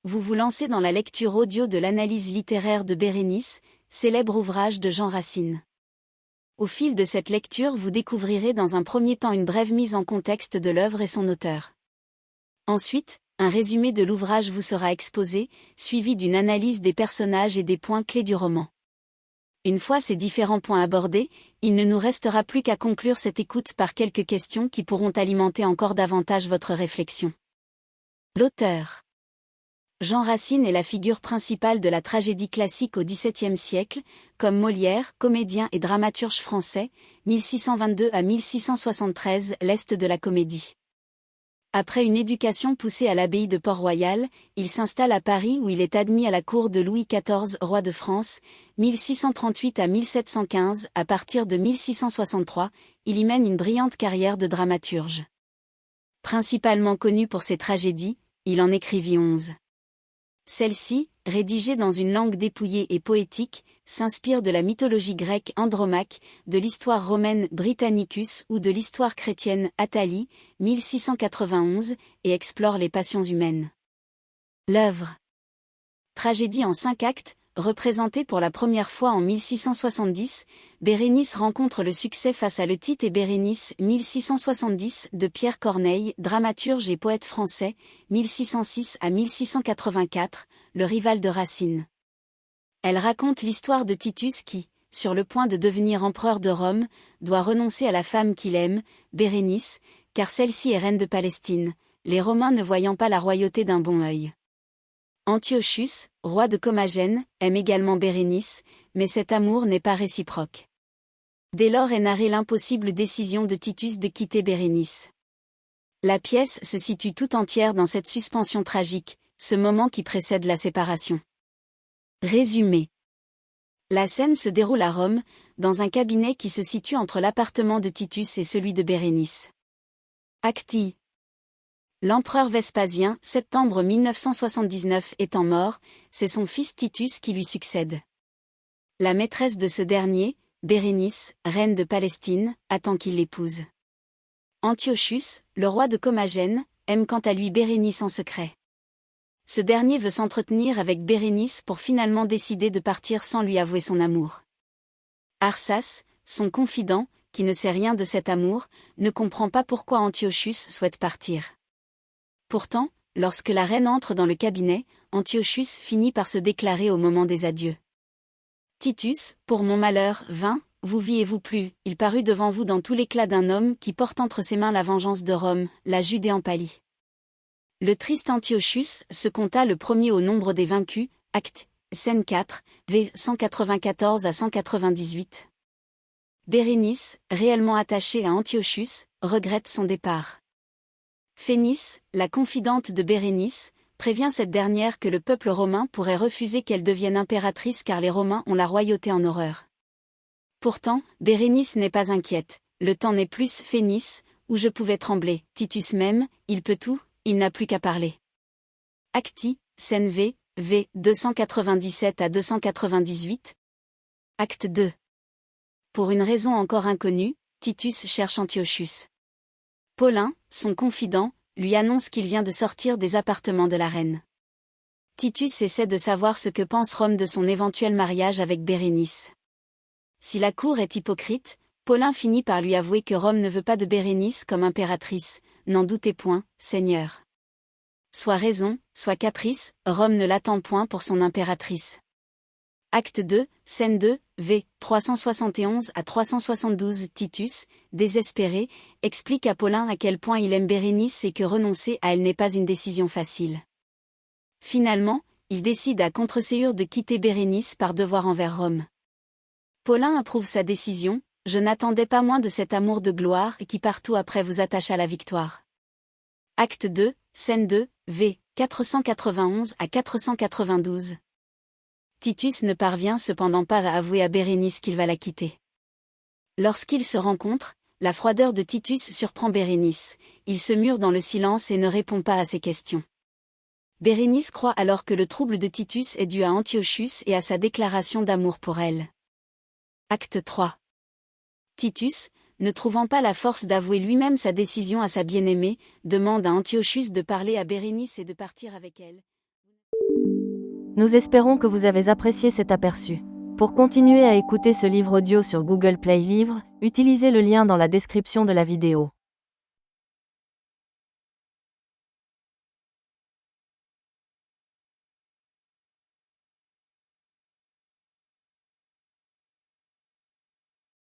vous vous lancez dans la lecture audio de l'analyse littéraire de Bérénice, célèbre ouvrage de Jean Racine. Au fil de cette lecture, vous découvrirez dans un premier temps une brève mise en contexte de l'œuvre et son auteur. Ensuite, un résumé de l'ouvrage vous sera exposé, suivi d'une analyse des personnages et des points clés du roman. Une fois ces différents points abordés, il ne nous restera plus qu'à conclure cette écoute par quelques questions qui pourront alimenter encore davantage votre réflexion. L'auteur. Jean Racine est la figure principale de la tragédie classique au XVIIe siècle, comme Molière, comédien et dramaturge français, 1622 à 1673, l'Est de la comédie. Après une éducation poussée à l'abbaye de Port-Royal, il s'installe à Paris où il est admis à la cour de Louis XIV, roi de France, 1638 à 1715. À partir de 1663, il y mène une brillante carrière de dramaturge. Principalement connu pour ses tragédies, il en écrivit 11. Celle-ci, rédigée dans une langue dépouillée et poétique, s'inspire de la mythologie grecque Andromaque, de l'histoire romaine Britannicus ou de l'histoire chrétienne Athalie, 1691, et explore les passions humaines. L'œuvre. Tragédie en 5 actes, représentée pour la première fois en 1670, Bérénice rencontre le succès face à Le Tite et Bérénice 1670 de Pierre Corneille, dramaturge et poète français, 1606 à 1684, le rival de Racine. Elle raconte l'histoire de Titus qui, sur le point de devenir empereur de Rome, doit renoncer à la femme qu'il aime, Bérénice, car celle-ci est reine de Palestine, les Romains ne voyant pas la royauté d'un bon œil. Antiochus, roi de Commagène, aime également Bérénice, mais cet amour n'est pas réciproque. Dès lors est narrée l'impossible décision de Titus de quitter Bérénice. La pièce se situe tout entière dans cette suspension tragique, ce moment qui précède la séparation. Résumé. La scène se déroule à Rome, dans un cabinet qui se situe entre l'appartement de Titus et celui de Bérénice. Acti. L'empereur Vespasien, septembre 1979 étant mort, c'est son fils Titus qui lui succède. La maîtresse de ce dernier, Bérénice, reine de Palestine, attend qu'il l'épouse. Antiochus, le roi de Commagène, aime quant à lui Bérénice en secret. Ce dernier veut s'entretenir avec Bérénice pour finalement décider de partir sans lui avouer son amour. Arsas, son confident, qui ne sait rien de cet amour, ne comprend pas pourquoi Antiochus souhaite partir. Pourtant, lorsque la reine entre dans le cabinet, Antiochus finit par se déclarer au moment des adieux. Titus, pour mon malheur, vint, vous vie et vous plut, il parut devant vous dans tout l'éclat d'un homme qui porte entre ses mains la vengeance de Rome, la Judée en pâlit. Le triste Antiochus se compta le premier au nombre des vaincus, acte, scène 4, v. 194 à 198. Bérénice, réellement attachée à Antiochus, regrette son départ. Phénice, la confidente de Bérénice, prévient cette dernière que le peuple romain pourrait refuser qu'elle devienne impératrice car les Romains ont la royauté en horreur. Pourtant, Bérénice n'est pas inquiète, le temps n'est plus Phénice, où je pouvais trembler, Titus même, il peut tout, il n'a plus qu'à parler. Acti, scène v. 297 à 298. Acte 2. Pour une raison encore inconnue, Titus cherche Antiochus. Paulin, son confident, lui annonce qu'il vient de sortir des appartements de la reine. Titus essaie de savoir ce que pense Rome de son éventuel mariage avec Bérénice. Si la cour est hypocrite, Paulin finit par lui avouer que Rome ne veut pas de Bérénice comme impératrice, n'en doutez point, Seigneur. Soit raison, soit caprice, Rome ne l'attend point pour son impératrice. Acte 2, scène 2, v. 371 à 372. Titus, désespéré, explique à Paulin à quel point il aime Bérénice et que renoncer à elle n'est pas une décision facile. Finalement, il décide à contre-ségur de quitter Bérénice par devoir envers Rome. Paulin approuve sa décision, je n'attendais pas moins de cet amour de gloire qui partout après vous attache à la victoire. Acte 2, scène 2, v. 491 à 492. Titus ne parvient cependant pas à avouer à Bérénice qu'il va la quitter. Lorsqu'ils se rencontrent, la froideur de Titus surprend Bérénice, il se mure dans le silence et ne répond pas à ses questions. Bérénice croit alors que le trouble de Titus est dû à Antiochus et à sa déclaration d'amour pour elle. Acte 3. Titus, ne trouvant pas la force d'avouer lui-même sa décision à sa bien-aimée, demande à Antiochus de parler à Bérénice et de partir avec elle. Nous espérons que vous avez apprécié cet aperçu. Pour continuer à écouter ce livre audio sur Google Play Livres, utilisez le lien dans la description de la vidéo.